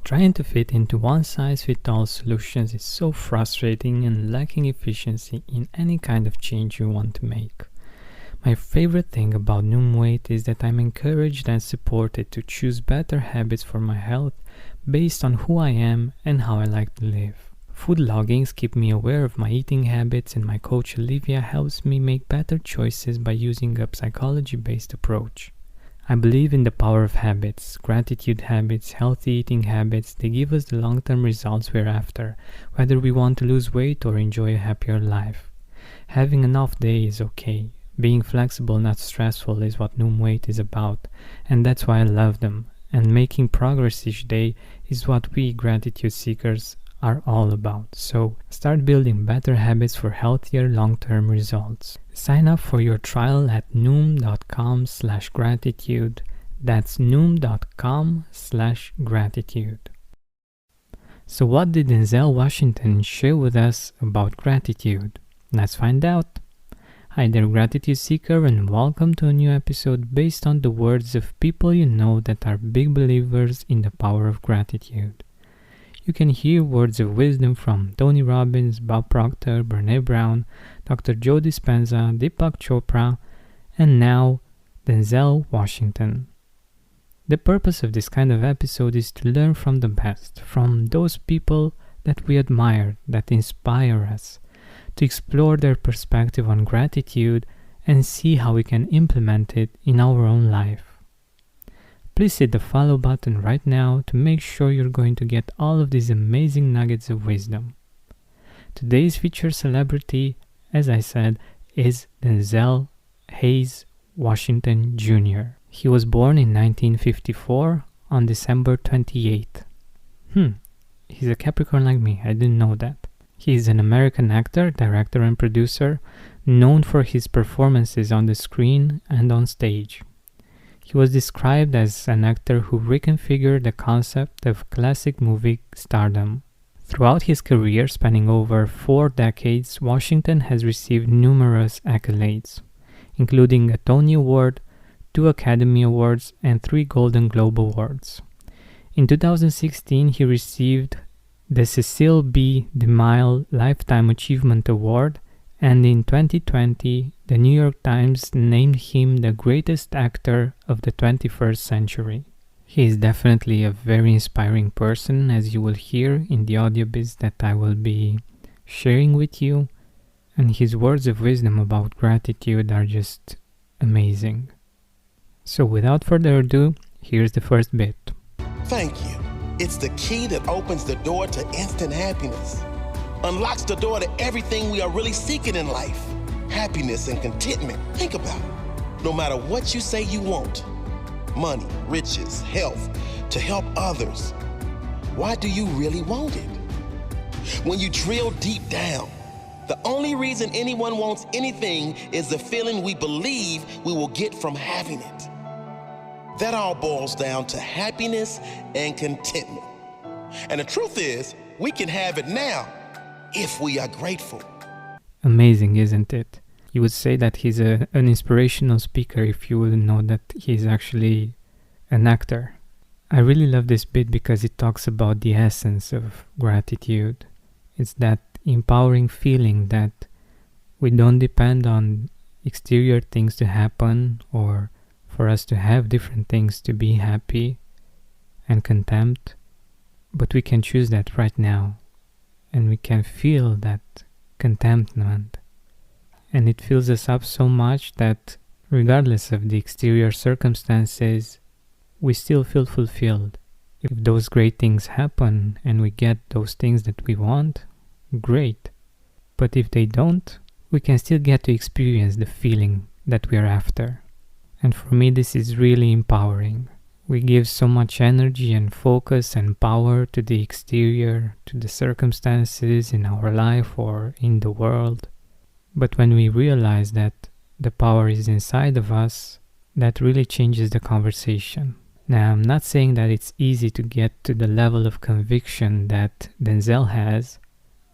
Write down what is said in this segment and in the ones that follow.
Trying to fit into one-size-fits-all solutions is so frustrating and lacking efficiency in any kind of change you want to make. My favorite thing about Weight is that I'm encouraged and supported to choose better habits for my health based on who I am and how I like to live. Food loggings keep me aware of my eating habits, and my coach Olivia helps me make better choices by using a psychology-based approach. I believe in the power of habits, gratitude habits, healthy eating habits. They give us the long-term results we're after, whether we want to lose weight or enjoy a happier life. Having an off day is okay. Being flexible, not stressful, is what Weight is about, and that's why I love them. And making progress each day is what we gratitude seekers are all about. So start building better habits for healthier long-term results. Sign up for your trial at noom.com/gratitude. That's noom.com/gratitude. So what did Denzel Washington share with us about gratitude? Let's find out. Hi there, gratitude seeker, and welcome to a new episode based on the words of people you know that are big believers in the power of gratitude. You can hear words of wisdom from Tony Robbins, Bob Proctor, Brené Brown, Dr. Joe Dispenza, Deepak Chopra, and now Denzel Washington. The purpose of this kind of episode is to learn from the best, from those people that we admire, that inspire us, to explore their perspective on gratitude and see how we can implement it in our own life. Please hit the follow button right now to make sure you're going to get all of these amazing nuggets of wisdom. Today's featured celebrity, as I said, is Denzel Hayes Washington Jr. He was born in 1954 on December 28th. He's a Capricorn like me, I didn't know that. He is an American actor, director, and producer, known for his performances on the screen and on stage. He was described as an actor who reconfigured the concept of classic movie stardom. Throughout his career, spanning over 4 decades, Washington has received numerous accolades, including a Tony Award, 2 Academy Awards, and 3 Golden Globe Awards. In 2016, he received the Cecil B. DeMille Lifetime Achievement Award, and in 2020, the New York Times named him the greatest actor of the 21st century. He is definitely a very inspiring person, as you will hear in the audio bits that I will be sharing with you, and his words of wisdom about gratitude are just amazing. So without further ado, here's the first bit. Thank you. It's the key that opens the door to instant happiness. Unlocks the door to everything we are really seeking in life. Happiness and contentment. Think about it. No matter what you say you want, money, riches, health, to help others, why do you really want it? When you drill deep down, the only reason anyone wants anything is the feeling we believe we will get from having it. That all boils down to happiness and contentment. And the truth is, we can have it now if we are grateful. Amazing, isn't it? You would say that he's an inspirational speaker if you wouldn't know that he's actually an actor. I really love this bit because it talks about the essence of gratitude. It's that empowering feeling that we don't depend on exterior things to happen or for us to have different things to be happy and content, but we can choose that right now. And we can feel that contentment. And it fills us up so much that regardless of the exterior circumstances, we still feel fulfilled. If those great things happen and we get those things that we want, great. But if they don't, we can still get to experience the feeling that we are after. And for me, this is really empowering. We give so much energy and focus and power to the exterior, to the circumstances in our life or in the world. But when we realize that the power is inside of us, that really changes the conversation. Now, I'm not saying that it's easy to get to the level of conviction that Denzel has,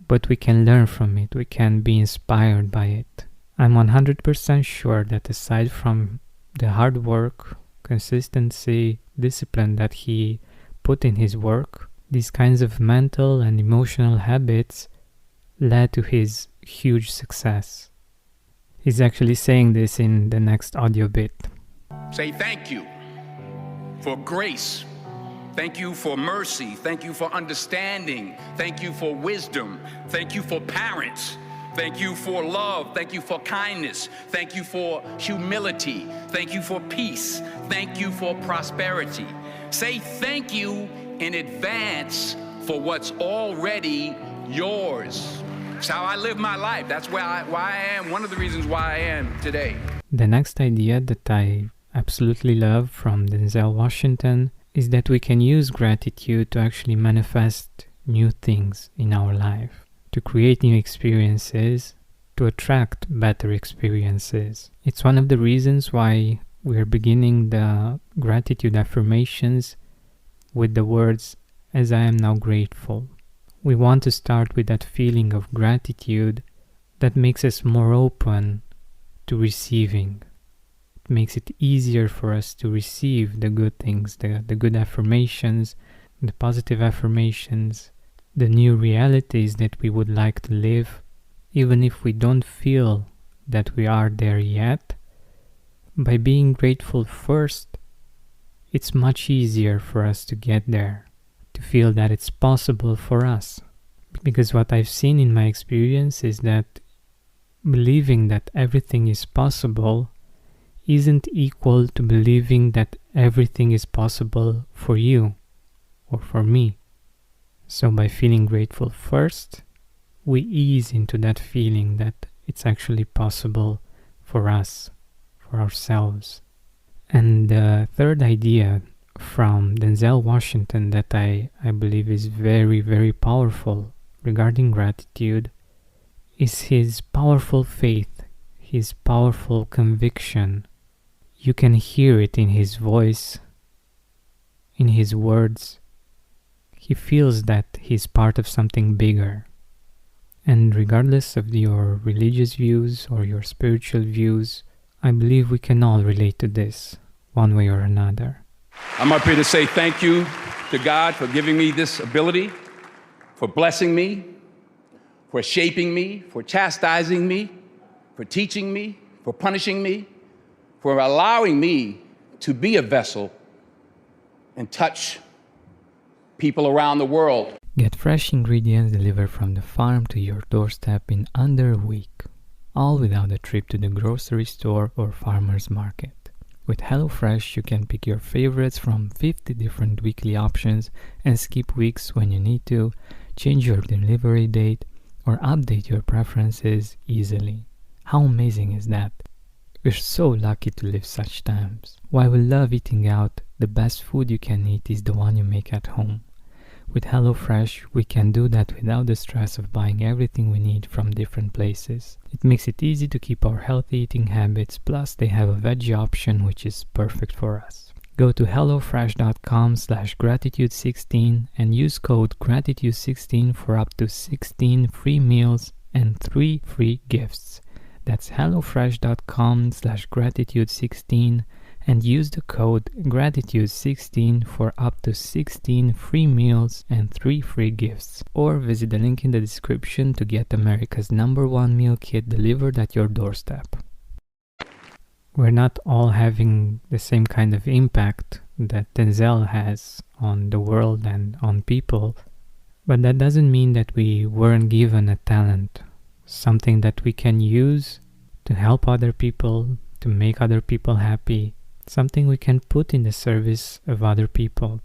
but we can learn from it. We can be inspired by it. I'm 100% sure that aside from the hard work, consistency, discipline that he put in his work, These kinds of mental and emotional habits led to his huge success. He's actually saying this in the next audio bit. Say thank you for grace. Thank you for mercy. Thank you for understanding. Thank you for wisdom. Thank you for parents. Thank you for love. Thank you for kindness. Thank you for humility. Thank you for peace. Thank you for prosperity. Say thank you in advance for what's already yours. That's how I live my life. That's why I am, one of the reasons why I am today. The next idea that I absolutely love from Denzel Washington is that we can use gratitude to actually manifest new things in our life, to create new experiences, to attract better experiences. It's one of the reasons why we're beginning the gratitude affirmations with the words, "As I am now grateful." We want to start with that feeling of gratitude that makes us more open to receiving. It makes it easier for us to receive the good things, the good affirmations, the positive affirmations, the new realities that we would like to live, even if we don't feel that we are there yet. By being grateful first, it's much easier for us to get there, to feel that it's possible for us. Because what I've seen in my experience is that believing that everything is possible isn't equal to believing that everything is possible for you or for me. So by feeling grateful first, we ease into that feeling that it's actually possible for us, for ourselves. And the third idea from Denzel Washington that I believe is very, very powerful regarding gratitude is his powerful faith, his powerful conviction. You can hear it in his voice, in his words. He feels that he's part of something bigger. And regardless of your religious views or your spiritual views, I believe we can all relate to this, one way or another. I'm up here to say thank you to God for giving me this ability, for blessing me, for shaping me, for chastising me, for teaching me, for punishing me, for allowing me to be a vessel and touch people around the world. Get fresh ingredients delivered from the farm to your doorstep in under a week, all without a trip to the grocery store or farmer's market. With HelloFresh, you can pick your favorites from 50 different weekly options and skip weeks when you need to, change your delivery date, or update your preferences easily. How amazing is that? We're so lucky to live such times. While we love eating out, the best food you can eat is the one you make at home. With HelloFresh, we can do that without the stress of buying everything we need from different places. It makes it easy to keep our healthy eating habits, plus they have a veggie option which is perfect for us. Go to hellofresh.com/gratitude16 and use code gratitude16 for up to 16 free meals and 3 free gifts. That's hellofresh.com/gratitude16 and use the code gratitude16 for up to 16 free meals and 3 free gifts. Or visit the link in the description to get America's #1 meal kit delivered at your doorstep. We're not all having the same kind of impact that Denzel has on the world and on people, but that doesn't mean that we weren't given a talent, something that we can use to help other people, to make other people happy, something we can put in the service of other people.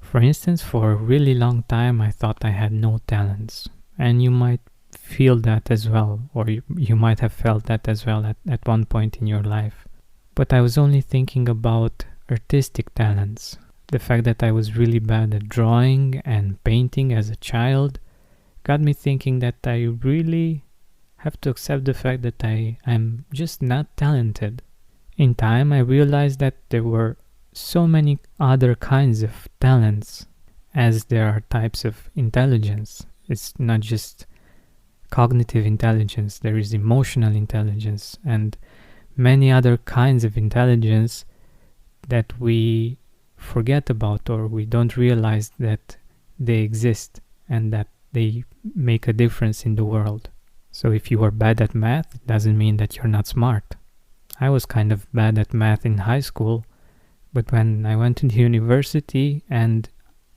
For instance, for a really long time I thought I had no talents, and you might feel that as well, or you might have felt that as well at one point in your life. But I was only thinking about artistic talents. The fact that I was really bad at drawing and painting as a child got me thinking that I really have to accept the fact that I'm just not talented. In time, I realized that there were so many other kinds of talents, as there are types of intelligence. It's not just cognitive intelligence, there is emotional intelligence and many other kinds of intelligence that we forget about, or we don't realize that they exist and that they make a difference in the world. So if you are bad at math, it doesn't mean that you're not smart. I was kind of bad at math in high school, but when I went to the university and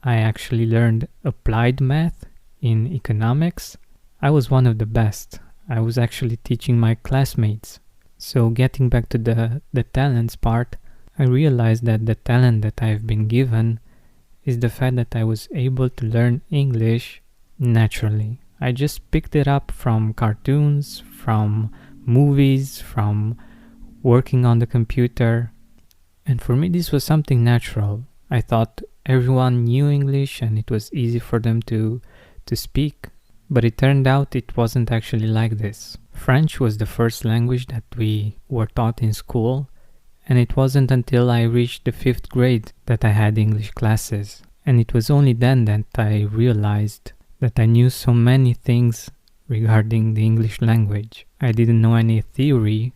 I actually learned applied math in economics, I was one of the best. I was actually teaching my classmates. So getting back to the talents part, I realized that the talent that I've been given is the fact that I was able to learn English naturally. I just picked it up from cartoons, from movies, from working on the computer. And for me, this was something natural. I thought everyone knew English and it was easy for them to speak. But it turned out it wasn't actually like this. French was the first language that we were taught in school, and it wasn't until I reached the 5th grade that I had English classes. And it was only then that I realized that I knew so many things regarding the English language. I didn't know any theory,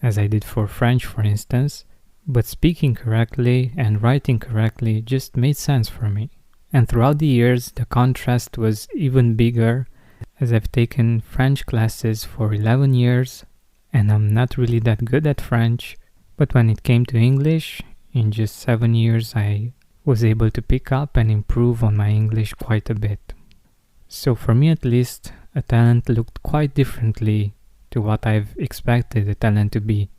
as I did for French, for instance, but speaking correctly and writing correctly just made sense for me. And throughout the years, the contrast was even bigger, as I've taken French classes for 11 years, and I'm not really that good at French, but when it came to English, in just 7 years I was able to pick up and improve on my English quite a bit. So for me at least, a talent looked quite differently to what I've expected a talent to be.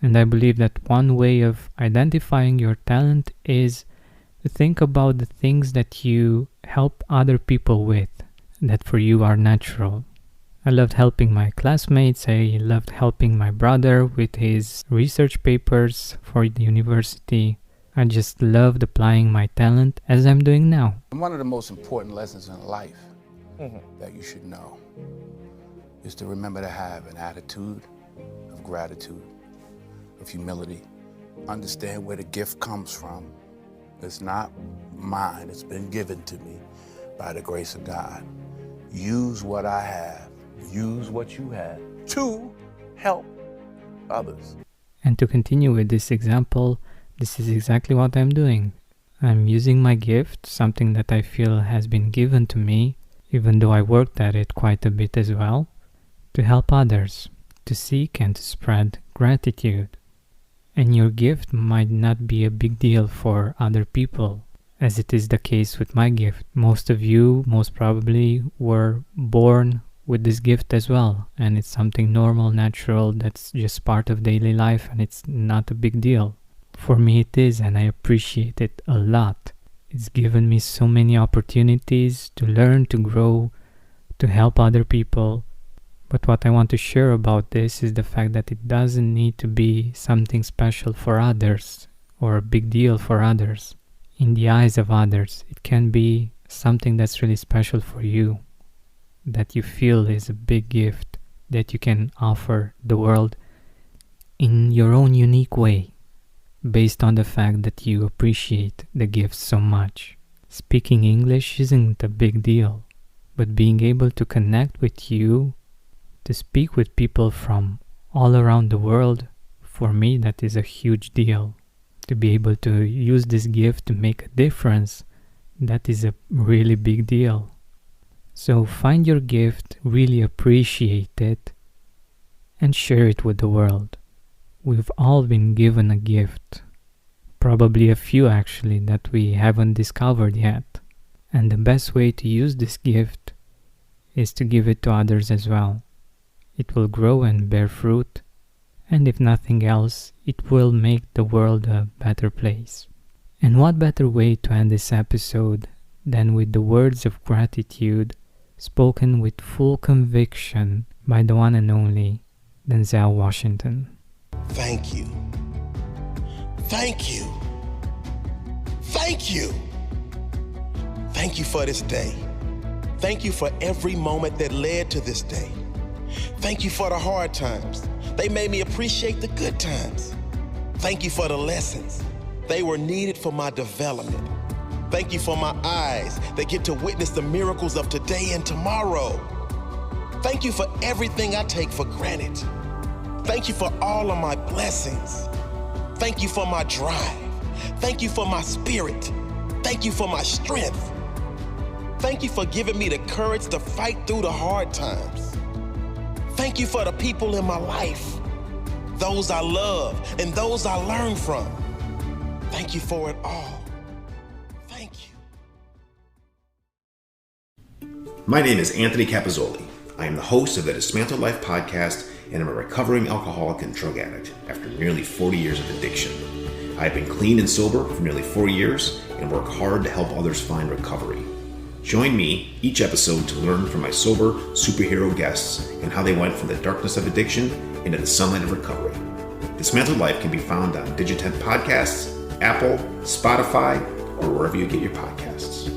And I believe that one way of identifying your talent is to think about the things that you help other people with, that for you are natural. I loved helping my classmates, I loved helping my brother with his research papers for the university. I just loved applying my talent as I'm doing now. One of the most important lessons in life that you should know is to remember to have an attitude of gratitude, of humility. Understand where the gift comes from. It's not mine, it's been given to me by the grace of God. Use what I have, use what you have to help others. And to continue with this example, this is exactly what I'm doing. I'm using my gift, something that I feel has been given to me, even though I worked at it quite a bit as well, to help others, to seek and to spread gratitude. And your gift might not be a big deal for other people, as it is the case with my gift. Most of you most probably were born with this gift as well, and it's something normal, natural, that's just part of daily life, and it's not a big deal. For me it is, and I appreciate it a lot. It's given me so many opportunities to learn, to grow, to help other people. But what I want to share about this is the fact that it doesn't need to be something special for others or a big deal for others. In the eyes of others, it can be something that's really special for you, that you feel is a big gift that you can offer the world in your own unique way, based on the fact that you appreciate the gift so much. Speaking English isn't a big deal, but being able to connect with you, to speak with people from all around the world, for me that is a huge deal. To be able to use this gift to make a difference, that is a really big deal. So find your gift, really appreciate it, and share it with the world. We've all been given a gift, probably a few actually that we haven't discovered yet. And the best way to use this gift is to give it to others as well. It will grow and bear fruit, and if nothing else, it will make the world a better place. And what better way to end this episode than with the words of gratitude spoken with full conviction by the one and only Denzel Washington. Thank you. Thank you. Thank you. Thank you for this day. Thank you for every moment that led to this day. Thank you for the hard times. They made me appreciate the good times. Thank you for the lessons. They were needed for my development. Thank you for my eyes that get to witness the miracles of today and tomorrow. Thank you for everything I take for granted. Thank you for all of my blessings. Thank you for my drive. Thank you for my spirit. Thank you for my strength. Thank you for giving me the courage to fight through the hard times. Thank you for the people in my life, those I love and those I learn from. Thank you for it all. Thank you. My name is Anthony Capizzoli. I am the host of the Dismantled Life podcast, and I'm a recovering alcoholic and drug addict after nearly 40 years of addiction. I have been clean and sober for nearly 4 years and work hard to help others find recovery. Join me each episode to learn from my sober superhero guests and how they went from the darkness of addiction into the sunlight of recovery. Dismantled Life can be found on Digitent Podcasts, Apple, Spotify, or wherever you get your podcasts.